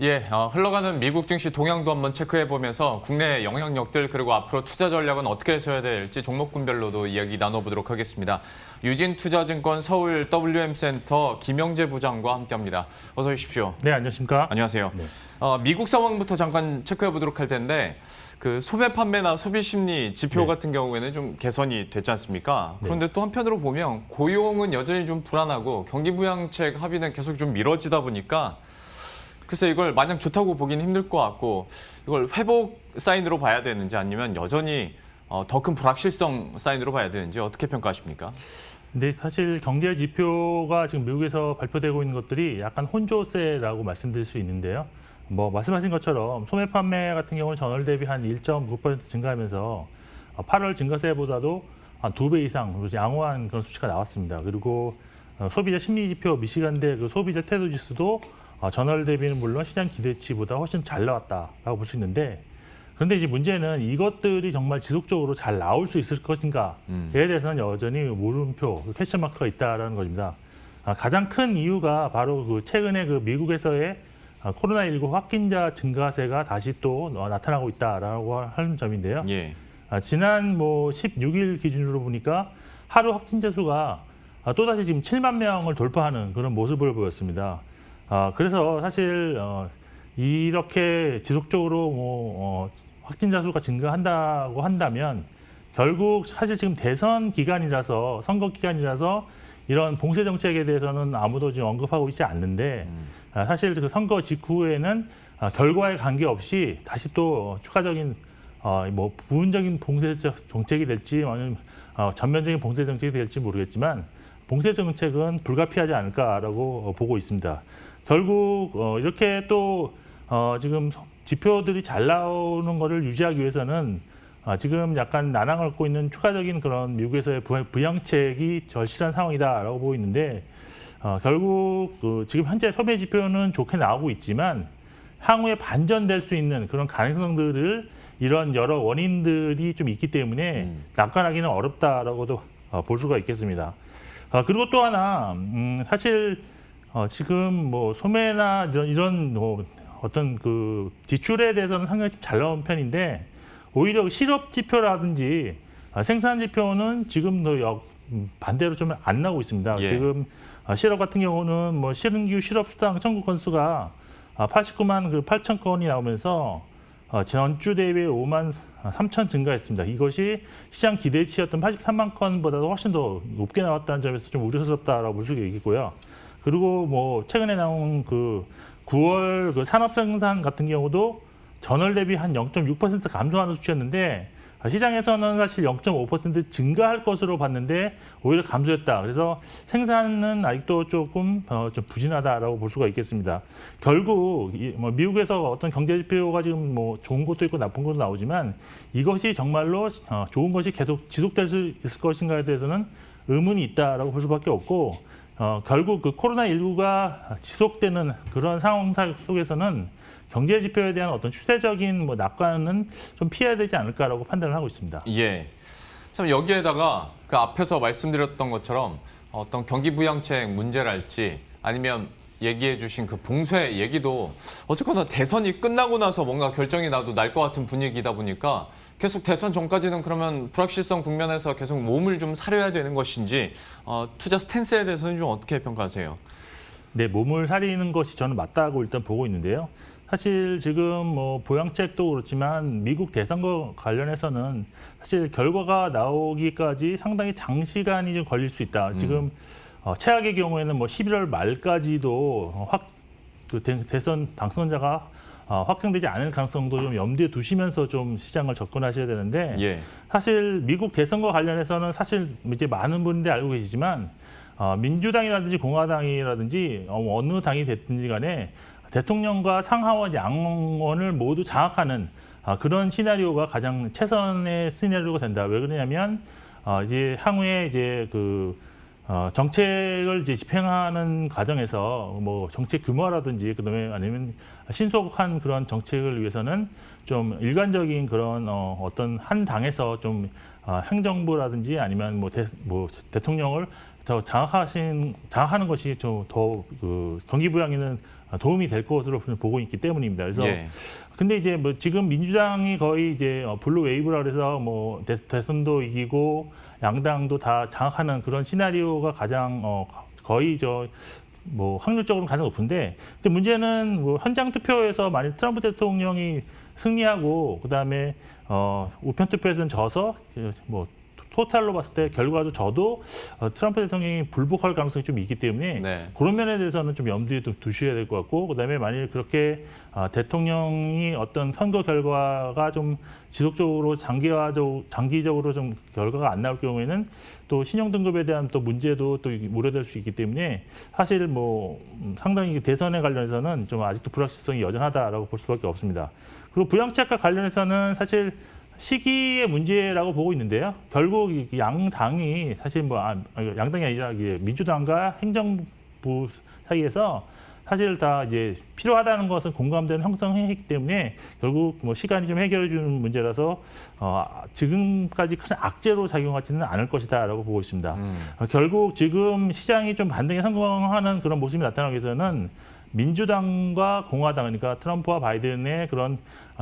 예, 흘러가는 미국 증시 동향도 한번 체크해보면서 국내 영향력들 그리고 앞으로 투자 전략은 어떻게 해서야 될지 종목군별로도 이야기 나눠보도록 하겠습니다. 유진투자증권 서울 WM센터 김영재 부장과 함께합니다. 어서 오십시오. 네, 안녕하십니까? 안녕하세요. 네. 미국 상황부터 잠깐 체크해보도록 할 텐데 그 소매 판매나 소비 심리 지표 네. 같은 경우에는 좀 개선이 됐지 않습니까? 네. 그런데 또 한편으로 보면 고용은 여전히 좀 불안하고 경기 부양책 합의는 계속 좀 미뤄지다 보니까 글쎄 이걸 마냥 좋다고 보긴 힘들 것 같고 이걸 회복 사인으로 봐야 되는지 아니면 여전히 더 큰 불확실성 사인으로 봐야 되는지 어떻게 평가하십니까? 근데 사실 경제 지표가 지금 미국에서 발표되고 있는 것들이 약간 혼조세라고 말씀드릴 수 있는데요. 뭐 말씀하신 것처럼 소매 판매 같은 경우는 전월 대비 한 1.9% 증가하면서 8월 증가세보다도 한 2배 이상 양호한 그런 수치가 나왔습니다. 그리고 소비자 심리 지표 미시간대 그 소비자 태도 지수도 전월 대비는 물론 시장 기대치보다 훨씬 잘 나왔다라고 볼 수 있는데, 그런데 이제 문제는 이것들이 정말 지속적으로 잘 나올 수 있을 것인가에 대해서는 여전히 물음표, 퀘스천 마크가 있다라는 것입니다. 가장 큰 이유가 바로 그 최근에 그 미국에서의 코로나19 확진자 증가세가 다시 또 나타나고 있다라고 하는 점인데요. 예. 지난 16일 기준으로 보니까 하루 확진자 수가 또다시 지금 7만 명을 돌파하는 그런 모습을 보였습니다. 그래서 사실 이렇게 지속적으로 확진자 수가 증가한다고 한다면 결국 사실 지금 대선 기간이라서 선거 기간이라서 이런 봉쇄 정책에 대해서는 아무도 지금 언급하고 있지 않는데 사실 그 선거 직후에는 결과에 관계없이 다시 또 추가적인 부분적인 봉쇄 정책이 될지 아니면 전면적인 봉쇄 정책이 될지 모르겠지만 봉쇄 정책은 불가피하지 않을까라고 보고 있습니다. 결국 이렇게 또 지금 지표들이 잘 나오는 것을 유지하기 위해서는 지금 약간 난항을 겪고 있는 추가적인 그런 미국에서의 부양책이 절실한 상황이다라고 보고 있는데 결국 지금 현재 소매 지표는 좋게 나오고 있지만 향후에 반전될 수 있는 그런 가능성들을 이런 여러 원인들이 좀 있기 때문에 낙관하기는 어렵다라고도 볼 수가 있겠습니다. 그리고 또 하나 사실 지금 소매나 이런 어떤 그 지출에 대해서는 상당히 좀 잘 나온 편인데 오히려 실업 지표라든지 생산 지표는 지금 더 반대로 좀 안 나오고 있습니다. 예. 지금 실업 같은 경우는 신규 실업 수당 청구 건수가 89만 8천 건이 나오면서 전주 대비 5만 3천 증가했습니다. 이것이 시장 기대치였던 83만 건보다도 훨씬 더 높게 나왔다는 점에서 좀 우려스럽다라고 볼 수 있겠고요. 그리고 최근에 나온 그 9월 그 산업 생산 같은 경우도 전월 대비 한 0.6% 감소하는 수치였는데 시장에서는 사실 0.5% 증가할 것으로 봤는데 오히려 감소했다. 그래서 생산은 아직도 조금 좀 부진하다라고 볼 수가 있겠습니다. 결국 미국에서 어떤 경제 지표가 지금 좋은 것도 있고 나쁜 것도 나오지만 이것이 정말로 좋은 것이 계속 지속될 수 있을 것인가에 대해서는 의문이 있다라고 볼 수밖에 없고 결국 그 코로나19가 지속되는 그런 상황 속에서는 경제 지표에 대한 어떤 추세적인 낙관은 좀 피해야 되지 않을까라고 판단을 하고 있습니다. 예. 참 여기에다가 그 앞에서 말씀드렸던 것처럼 어떤 경기 부양책 문제랄지 아니면 얘기해 주신 그 봉쇄 얘기도 어쨌거나 대선이 끝나고 나서 뭔가 결정이 나도 날 것 같은 분위기다 보니까 계속 대선 전까지는 그러면 불확실성 국면에서 계속 몸을 좀 사려야 되는 것인지 투자 스탠스에 대해서는 좀 어떻게 평가하세요? 네, 몸을 사리는 것이 저는 맞다고 일단 보고 있는데요. 사실 지금 보양책도 그렇지만 미국 대선과 관련해서는 사실 결과가 나오기까지 상당히 장시간이 좀 걸릴 수 있다. 지금 최악의 경우에는 11월 말까지도 대선 당선자가 확정되지 않을 가능성도 좀 염두에 두시면서 좀 시장을 접근하셔야 되는데 예. 사실 미국 대선과 관련해서는 사실 이제 많은 분들이 알고 계시지만 민주당이라든지 공화당이라든지 어느 당이 됐든지 간에 대통령과 상하원 양원을 모두 장악하는 그런 시나리오가 가장 최선의 시나리오가 된다. 왜 그러냐면 이제 향후에 이제 정책을 이제 집행하는 과정에서 정책 규모라든지 그다음에 아니면 신속한 그런 정책을 위해서는 좀 일관적인 그런 어떤 한 당에서 좀 행정부라든지 아니면 대통령을 더 장악하는 것이 좀 더 그 경기 부양에는 도움이 될 것으로 보고 있기 때문입니다. 그래서 예. 근데 이제 뭐 지금 민주당이 거의 이제 블루 웨이브라 그래서 뭐 대선도 이기고 양당도 다 장악하는 그런 시나리오가 가장 거의 뭐 확률적으로 가장 높은데, 근데 문제는 뭐 현장 투표에서 만약 트럼프 대통령이 승리하고 그다음에 우편 투표에서는 져서 뭐 토탈로 봤을 때 결과도 저도 트럼프 대통령이 불복할 가능성이 좀 있기 때문에 네. 그런 면에 대해서는 좀 염두에 두셔야 될 것 같고, 그다음에 만일 그렇게 대통령이 어떤 선거 결과가 좀 지속적으로 장기적으로 좀 결과가 안 나올 경우에는 또 신용 등급에 대한 또 문제도 또 우려될 수 있기 때문에 사실 뭐 상당히 대선에 관련해서는 좀 아직도 불확실성이 여전하다라고 볼 수밖에 없습니다. 그리고 부양책과 관련해서는 사실 시기의 문제라고 보고 있는데요. 결국 양당이 사실 양당이 아니라 민주당과 행정부 사이에서 사실 다 이제 필요하다는 것은 공감대는 형성했기 때문에 결국 뭐 시간이 좀 해결해 주는 문제라서 지금까지 큰 악재로 작용하지는 않을 것이다라고 보고 있습니다. 결국 지금 시장이 좀 반등에 성공하는 그런 모습이 나타나기 위해서는 민주당과 공화당, 그러니까 트럼프와 바이든의 그런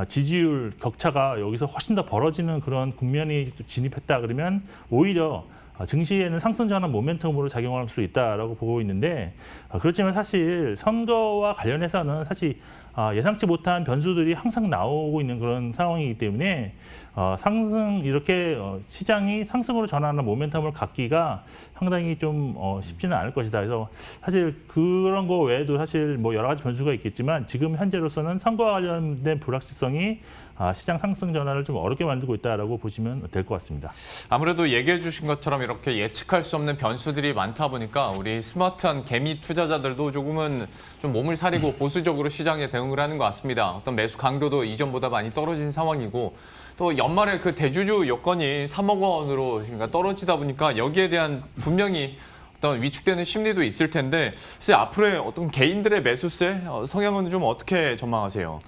지지율 격차가 여기서 훨씬 더 벌어지는 그런 국면이 진입했다 그러면 오히려 증시에는 상승 전환 모멘텀으로 작용할 수 있다라고 보고 있는데, 그렇지만 사실 선거와 관련해서는 사실 예상치 못한 변수들이 항상 나오고 있는 그런 상황이기 때문에 이렇게 시장이 상승으로 전환하는 모멘텀을 갖기가 상당히 좀 쉽지는 않을 것이다. 그래서 사실 그런 거 외에도 사실 뭐 여러 가지 변수가 있겠지만 지금 현재로서는 선거와 관련된 불확실성이 시장 상승 전환을 좀 어렵게 만들고 있다라고 보시면 될 것 같습니다. 아무래도 얘기해 주신 것처럼 이렇게 예측할 수 없는 변수들이 많다 보니까 우리 스마트한 개미 투자자들도 조금은 좀 몸을 사리고 보수적으로 시장에 대응을 하는 것 같습니다. 어떤 매수 강도도 이전보다 많이 떨어진 상황이고, 또 연말에 그 대주주 요건이 3억 원으로 그러니까 떨어지다 보니까 여기에 대한 분명히 어떤 위축되는 심리도 있을 텐데, 사실 앞으로의 어떤 개인들의 매수세 성향은 좀 어떻게 전망하세요?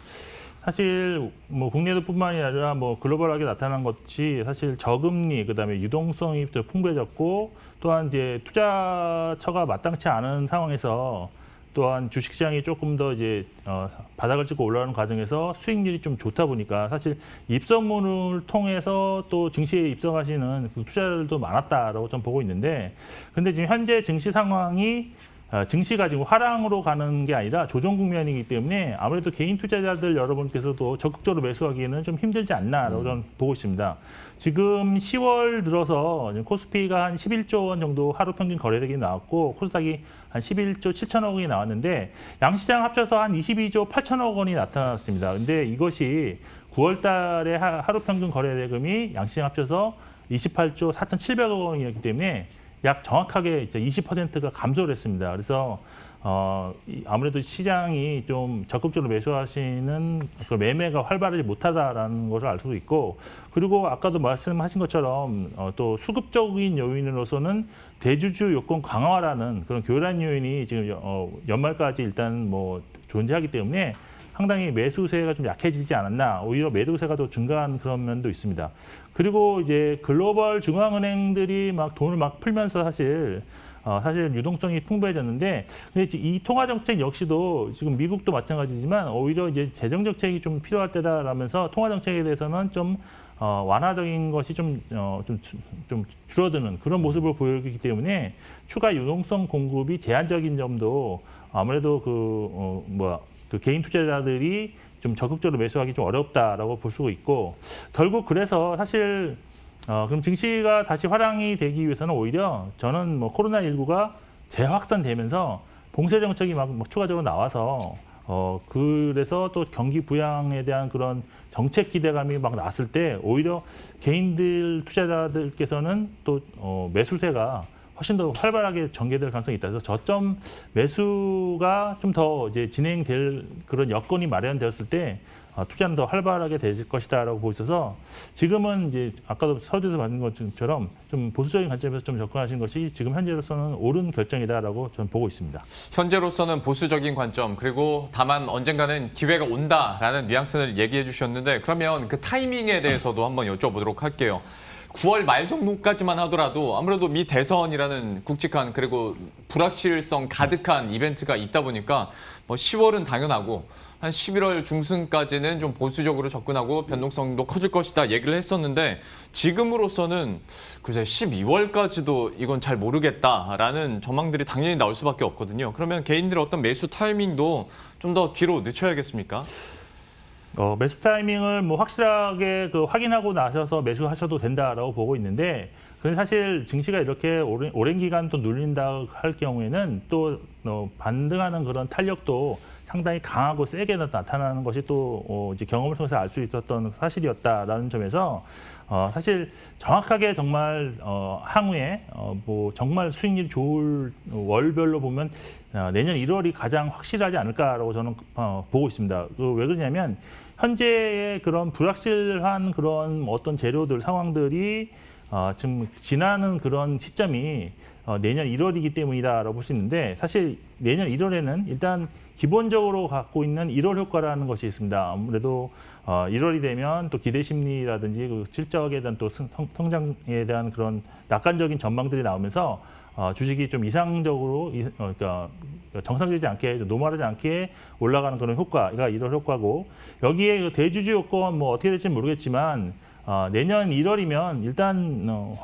사실 뭐 국내도뿐만이 아니라 뭐 글로벌하게 나타난 것이 사실 저금리, 그다음에 유동성이 또 풍부해졌고, 또한 이제 투자처가 마땅치 않은 상황에서 또한 주식시장이 조금 더 이제 바닥을 찍고 올라가는 과정에서 수익률이 좀 좋다 보니까 사실 입소문을 통해서 또 증시에 입성하시는 그 투자자들도 많았다라고 좀 보고 있는데, 근데 지금 현재 증시 상황이 증시가 지금 하락으로 가는 게 아니라 조정 국면이기 때문에 아무래도 개인 투자자들 여러분께서도 적극적으로 매수하기에는 좀 힘들지 않나라고 저는 보고 있습니다. 지금 10월 들어서 코스피가 한 11조 원 정도 하루 평균 거래액이 나왔고, 코스닥이 한 11조 7천억 원이 나왔는데 양시장 합쳐서 한 22조 8천억 원이 나타났습니다. 근데 이것이 9월 달에 하루 평균 거래대금이 양시장 합쳐서 28조 4,700억 원이었기 때문에 약 정확하게 이제 20%가 감소를 했습니다. 그래서 아무래도 시장이 좀 적극적으로 매수하시는 그 매매가 활발하지 못하다라는 것을 알 수도 있고, 그리고 아까도 말씀하신 것처럼 또 수급적인 요인으로서는 대주주 요건 강화라는 그런 교란 요인이 지금 연말까지 일단 뭐 존재하기 때문에 상당히 매수세가 좀 약해지지 않았나, 오히려 매도세가 더 증가한 그런 면도 있습니다. 그리고 이제 글로벌 중앙은행들이 막 돈을 막 풀면서 사실 유동성이 풍부해졌는데, 근데 이 통화 정책 역시도 지금 미국도 마찬가지지만 오히려 이제 재정 정책이 좀 필요할 때다라면서 통화 정책에 대해서는 좀 완화적인 것이 좀 줄어드는 그런 모습을 보이기 때문에 추가 유동성 공급이 제한적인 점도 아무래도 그 개인 투자자들이 좀 적극적으로 매수하기 좀 어렵다라고 볼 수가 있고, 결국 그래서 사실 그럼 증시가 다시 화랑이 되기 위해서는 오히려 저는 뭐 코로나19가 재확산되면서 봉쇄 정책이 막 추가적으로 나와서 그래서 또 경기 부양에 대한 그런 정책 기대감이 막 났을 때 오히려 개인들 투자자들께서는 또 매수세가 훨씬 더 활발하게 전개될 가능성이 있다. 그래서 저점 매수가 좀 더 이제 진행될 그런 여건이 마련되었을 때 투자는 더 활발하게 될 것이다라고 보고 있어서 지금은 이제 아까도 서두에서 받은 것처럼 좀 보수적인 관점에서 좀 접근하신 것이 지금 현재로서는 옳은 결정이다라고 저는 보고 있습니다. 현재로서는 보수적인 관점, 그리고 다만 언젠가는 기회가 온다라는 뉘앙스를 얘기해 주셨는데, 그러면 그 타이밍에 대해서도 한번 여쭤보도록 할게요. 9월 말 정도까지만 하더라도 아무래도 미 대선이라는 굵직한 그리고 불확실성 가득한 이벤트가 있다 보니까 뭐 10월은 당연하고 한 11월 중순까지는 좀 보수적으로 접근하고 변동성도 커질 것이다 얘기를 했었는데, 지금으로서는 글쎄 12월까지도 이건 잘 모르겠다라는 전망들이 당연히 나올 수밖에 없거든요. 그러면 개인들의 어떤 매수 타이밍도 좀 더 뒤로 늦춰야겠습니까? 매수 타이밍을 뭐 확실하게 확인하고 나셔서 매수하셔도 된다라고 보고 있는데, 그런데 사실 증시가 이렇게 오랜 기간 또 눌린다 할 경우에는 또 반등하는 그런 탄력도 상당히 강하고 세게 나타나는 것이 또 이제 경험을 통해서 알 수 있었던 사실이었다라는 점에서 사실 정확하게 정말 향후에 뭐 정말 수익률이 좋을 월별로 보면 내년 1월이 가장 확실하지 않을까라고 저는 보고 있습니다. 왜 그러냐면 현재의 그런 불확실한 그런 어떤 재료들 상황들이 지금 지나는 그런 시점이 내년 1월이기 때문이다라고 볼 수 있는데, 사실 내년 1월에는 일단 기본적으로 갖고 있는 1월 효과라는 것이 있습니다. 아무래도 1월이 되면 또 기대 심리라든지 그 실적에 대한 또 성장에 대한 그런 낙관적인 전망들이 나오면서 주식이 좀 이상적으로 그러니까 정상적이지 않게 노멀하지 않게 올라가는 그런 효과가 1월 효과고, 여기에 그 대주주 요건 뭐 어떻게 될지 모르겠지만 내년 1월이면 일단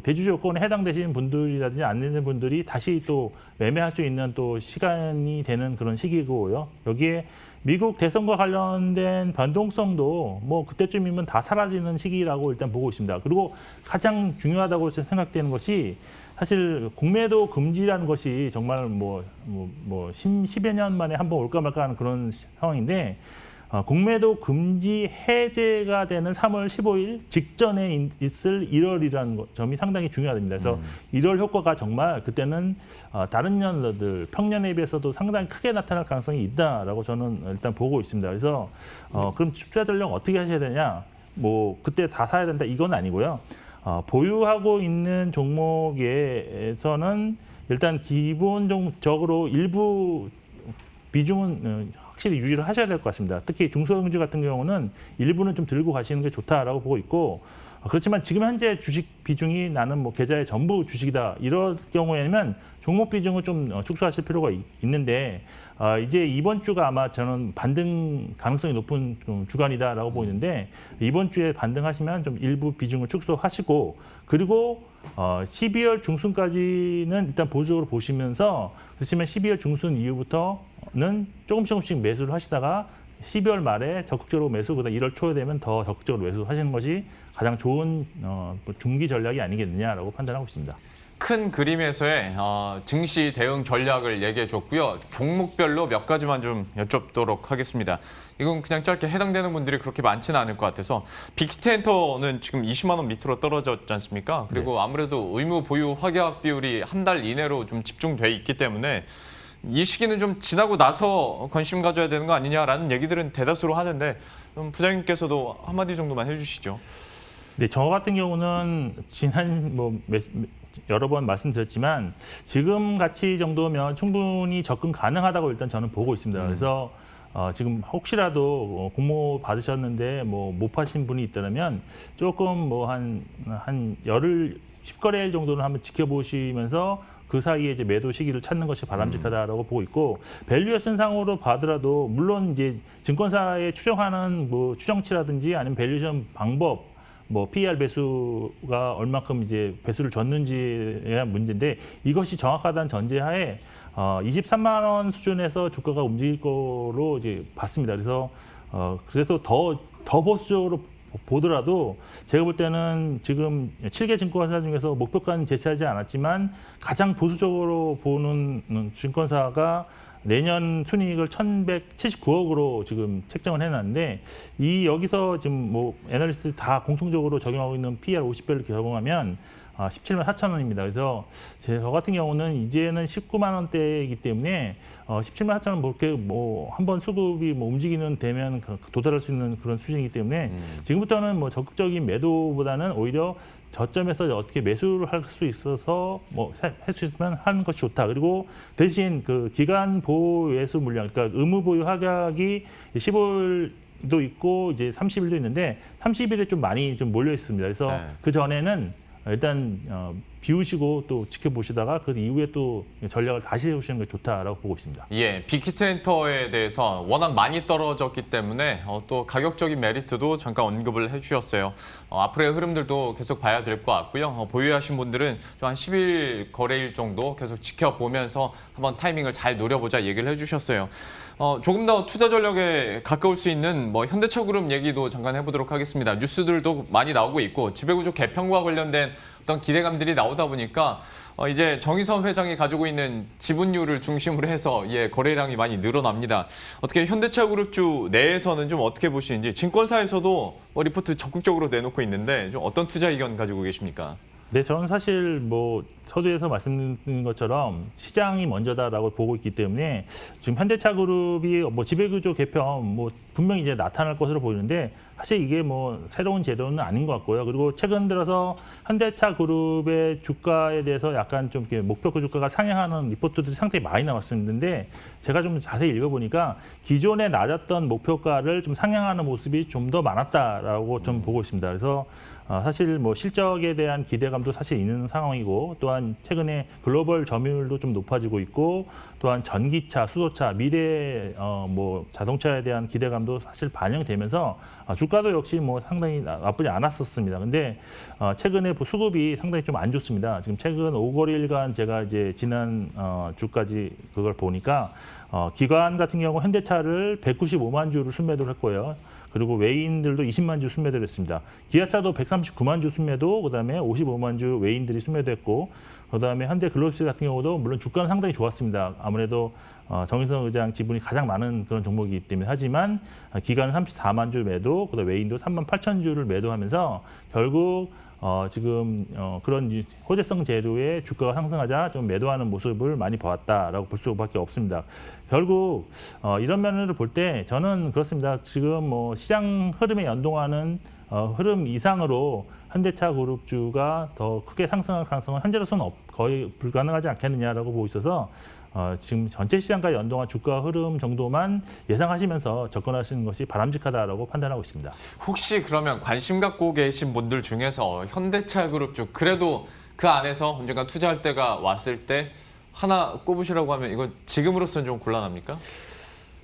대주주 요건에 해당되시는 분들이라든지 안 되는 분들이 다시 또 매매할 수 있는 또 시간이 되는 그런 시기고요. 여기에 미국 대선과 관련된 변동성도 뭐 그때쯤이면 다 사라지는 시기라고 일단 보고 있습니다. 그리고 가장 중요하다고 생각되는 것이 사실 공매도 금지라는 것이 정말 뭐 10여 년 만에 한번 올까 말까 하는 그런 상황인데, 공매도 금지 해제가 되는 3월 15일 직전에 있을 1월이라는 점이 상당히 중요합니다. 그래서 1월 효과가 정말 그때는 다른 년들 평년에 비해서도 상당히 크게 나타날 가능성이 있다라고 저는 일단 보고 있습니다. 그래서 그럼 투자 전략 어떻게 하셔야 되냐? 뭐 그때 다 사야 된다 이건 아니고요. 보유하고 있는 종목에서는 일단 기본적으로 일부 비중은 확실히 유지를 하셔야 될 것 같습니다. 특히 중소형주 같은 경우는 일부는 좀 들고 가시는 게 좋다라고 보고 있고, 그렇지만 지금 현재 주식 비중이 나는 뭐 계좌의 전부 주식이다 이럴 경우에는 종목 비중을 좀 축소하실 필요가 있는데, 이제 이번 주가 아마 저는 반등 가능성이 높은 좀 주간이다라고 보이는데, 이번 주에 반등하시면 좀 일부 비중을 축소하시고, 그리고 12월 중순까지는 일단 보수적으로 보시면서, 그렇지만 12월 중순 이후부터는 조금씩 매수를 하시다가 12월 말에 적극적으로 매수, 그다음 1월 초에 되면 더 적극적으로 매수하시는 것이 가장 좋은 중기 전략이 아니겠느냐라고 판단하고 있습니다. 큰 그림에서의 증시 대응 전략을 얘기해 줬고요. 종목별로 몇 가지만 좀 여쭙도록 하겠습니다. 이건 그냥 짧게 해당되는 분들이 그렇게 많지는 않을 것 같아서, 빅히트엔터는 지금 20만 원 밑으로 떨어졌지 않습니까? 그리고 네. 아무래도 의무 보유 확약 비율이 한 달 이내로 좀 집중돼 있기 때문에 이 시기는 좀 지나고 나서 관심 가져야 되는 거 아니냐라는 얘기들은 대다수로 하는데, 부장님께서도 한마디 정도만 해주시죠. 네, 저 같은 경우는 지난 여러 번 말씀드렸지만 지금 가치 정도면 충분히 접근 가능하다고 일단 저는 보고 있습니다. 그래서 지금 혹시라도 공모 받으셨는데 못 파신 분이 있다면 조금 한 열흘 10거래일 정도는 한번 지켜보시면서 그 사이에 이제 매도 시기를 찾는 것이 바람직하다라고 보고 있고, 밸류에이션 상으로 봐더라도 물론 이제 증권사에 추정하는 추정치라든지 아니면 밸류에이션 방법, PER 배수가 얼마큼 이제 배수를 줬는지에 대한 문제인데, 이것이 정확하다는 전제하에 23만 원 수준에서 주가가 움직일 거로 이제 봤습니다. 그래서 더 보수적으로 보더라도 제가 볼 때는 지금 7개 증권사 중에서 목표가는 제시하지 않았지만 가장 보수적으로 보는 증권사가 내년 순이익을 1,179억으로 지금 책정을 해놨는데, 여기서 지금 애널리스트 다 공통적으로 적용하고 있는 PER 50배를 적용하면 17만 4천 원입니다. 그래서 저 같은 경우는 이제는 19만 원대이기 때문에 17만 4천 원 뭐 한번 수급이 뭐 움직이는 되면 도달할 수 있는 그런 수준이기 때문에 지금부터는 뭐 적극적인 매도보다는 오히려 저점에서 어떻게 매수를 할 수 있어서 뭐 할 수 있으면 하는 것이 좋다. 그리고 대신 그 기간 보유 매수 물량, 그러니까 의무 보유 하각이 15일도 있고 이제 30일도 있는데 30일에 좀 많이 좀 몰려 있습니다. 그래서 네. 그 전에는 일단 비우시고 또 지켜보시다가 그 이후에 또 전략을 다시 해보시는 게 좋다라고 보고 있습니다. 예, 빅히트엔터에 대해서 워낙 많이 떨어졌기 때문에 또 가격적인 메리트도 잠깐 언급을 해주셨어요. 앞으로의 흐름들도 계속 봐야 될 것 같고요. 보유하신 분들은 좀 한 10일 거래일 정도 계속 지켜보면서 한번 타이밍을 잘 노려보자 얘기를 해주셨어요. 조금 더 투자 전략에 가까울 수 있는 뭐 현대차그룹 얘기도 잠깐 해보도록 하겠습니다. 뉴스들도 많이 나오고 있고 지배구조 개편과 관련된 어떤 기대감들이 나오다 보니까 이제 정의선 회장이 가지고 있는 지분율을 중심으로 해서 거래량이 많이 늘어납니다. 어떻게 현대차그룹주 내에서는 좀 어떻게 보시는지 증권사에서도 리포트 적극적으로 내놓고 있는데 좀 어떤 투자 의견 가지고 계십니까? 네, 저는 사실 뭐 서두에서 말씀드린 것처럼 시장이 먼저다라고 보고 있기 때문에 지금 현대차그룹이 뭐 지배구조 개편 뭐 분명히 이제 나타날 것으로 보이는데 사실 이게 뭐 새로운 제도는 아닌 것 같고요. 그리고 최근 들어서 현대차그룹의 주가에 대해서 약간 좀 이렇게 목표가 주가가 상향하는 리포트들이 상당히 많이 나왔었는데 제가 좀 자세히 읽어보니까 기존에 낮았던 목표가를 좀 상향하는 모습이 좀 더 많았다라고 좀 보고 있습니다. 그래서 사실 뭐 실적에 대한 기대감도 사실 있는 상황이고 또한 최근에 글로벌 점유율도 좀 높아지고 있고 또한 전기차, 수소차, 미래 뭐 자동차에 대한 기대감도 사실 반영되면서 주가도 역시 뭐 상당히 나쁘지 않았었습니다. 근데 최근에 수급이 상당히 좀 안 좋습니다. 지금 최근 5거래일간 제가 이제 지난 주까지 그걸 보니까 기관 같은 경우 현대차를 195만 주를 순매도를 했고요. 그리고 외인들도 20만 주 순매도를 했습니다. 기아차도 139만 주 순매도, 그다음에 55만 주 외인들이 순매도했고, 그다음에 현대글로비스 같은 경우도 물론 주가는 상당히 좋았습니다. 아무래도 정의선 의장 지분이 가장 많은 그런 종목이기 때문에 하지만 기관은 34만 주 매도, 그다음에 외인도 3만 8천 주를 매도하면서 결국 지금 그런 호재성 재료의 주가가 상승하자 좀 매도하는 모습을 많이 보았다라고 볼 수밖에 없습니다. 결국 이런 면으로 볼 때 저는 그렇습니다. 지금 뭐 시장 흐름에 연동하는 흐름 이상으로 현대차그룹주가 더 크게 상승할 가능성은 현재로서는 거의 불가능하지 않겠느냐라고 보고 있어서 지금 전체 시장과 연동한 주가 흐름 정도만 예상하시면서 접근하시는 것이 바람직하다라고 판단하고 있습니다. 혹시 그러면 관심 갖고 계신 분들 중에서 현대차그룹주 그래도 그 안에서 언젠가 투자할 때가 왔을 때 하나 꼽으시라고 하면 이건 지금으로서는 좀 곤란합니까?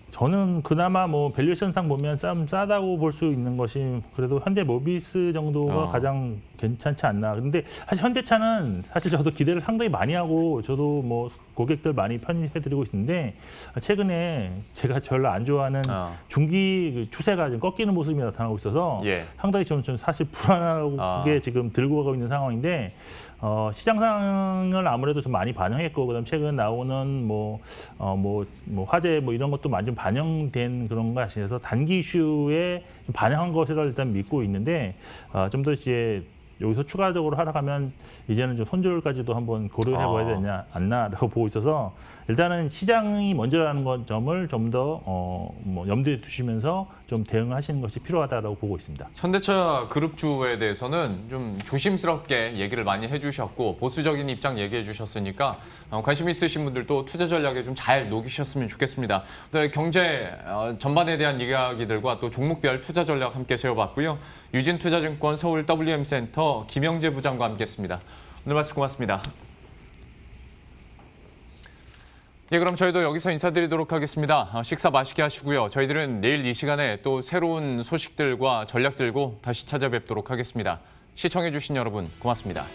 저는 그나마 뭐 밸류에이션상 보면 좀 싸다고 볼 수 있는 것이 그래도 현대모비스 정도가 가장 괜찮지 않나. 근데 사실 현대차는 사실 저도 기대를 상당히 많이 하고 저도 뭐 고객들 많이 편입해드리고 있는데 최근에 제가 별로 안 좋아하는 중기 추세가 좀 꺾이는 모습이 나타나고 있어서 상당히 좀 사실 불안하게 지금 들고 가고 있는 상황인데 시장 상황을 아무래도 좀 많이 반영했고 그다음 최근 나오는 뭐 화재 뭐 이런 것도 많이 좀 반영된 그런 거 아시면서 단기 이슈에 반영한 것이라 일단 믿고 있는데 좀 더 이제 여기서 추가적으로 하락하면 이제는 좀 손절까지도 한번 고려해 봐야 되지 않나라고 보고 있어서 일단은 시장이 먼저라는 점을 좀 더 뭐 염두에 두시면서 좀 대응하시는 것이 필요하다라고 보고 있습니다. 현대차 그룹주에 대해서는 좀 조심스럽게 얘기를 많이 해주셨고 보수적인 입장 얘기해 주셨으니까 관심 있으신 분들도 투자 전략에 좀 잘 녹이셨으면 좋겠습니다. 오늘 경제 전반에 대한 이야기들과 또 종목별 투자 전략 함께 세워봤고요. 유진투자증권 서울 WM센터 김영재 부장과 함께했습니다. 오늘 말씀 고맙습니다. 예, 그럼 저희도 여기서 인사드리도록 하겠습니다. 식사 맛있게 하시고요. 저희들은 내일 이 시간에 또 새로운 소식들과 전략 들고 다시 찾아뵙도록 하겠습니다. 시청해주신 여러분 고맙습니다.